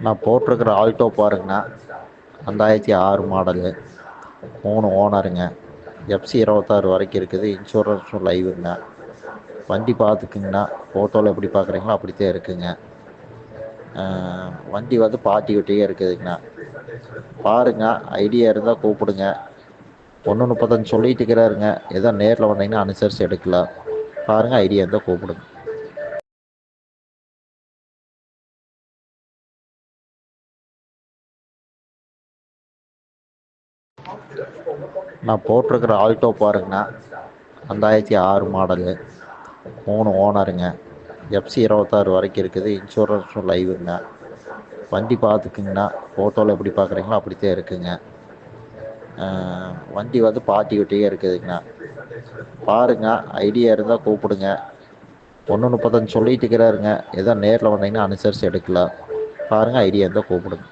நான் போட்டிருக்கிற ஆல்டோ பாருங்கண்ணா, 2006 மாடலு, 3 ஓனருங்க. எஃப்சி 26 வரைக்கும் இருக்குது. இன்சூரன்ஸும் லைவுங்க. வண்டி பார்த்துக்குங்கண்ணா, ஃபோட்டோவில் எப்படி பார்க்குறீங்களோ அப்படித்தான் இருக்குங்க. வண்டி வந்து பார்ட்டி விட்டியே இருக்குதுங்கண்ணா. பாருங்க, ஐடியா இருந்தால் கூப்பிடுங்க. 1.35 சொல்லிட்டு இருக்கிறாருங்க. ஏதோ நேரில் வந்தீங்கன்னா அனுசரித்து எடுக்கலாம். பாருங்கள், ஐடியா இருந்தால் கூப்பிடுங்க. நான் போட்டிருக்கிற ஆல்டோ பாருங்கண்ணா, 2006 மாடலு, 3 ஓனருங்க. எஃப்சி 26 வரைக்கும் இருக்குது. இன்சூரன்ஸும் லைவுங்க. வண்டி பார்த்துக்குங்கண்ணா, ஃபோட்டோவில் எப்படி பார்க்குறீங்களோ அப்படித்தான் இருக்குங்க. வண்டி வந்து பார்ட்டி விட்டியே இருக்குதுங்கண்ணா. பாருங்கள், ஐடியா இருந்தால் கூப்பிடுங்க. 1.35 சொல்லிட்டு இருக்கிறாருங்க. ஏதோ நேரில் வந்தீங்கன்னா அனுசரித்து எடுக்கலாம். பாருங்கள், ஐடியா இருந்தால் கூப்பிடுங்க.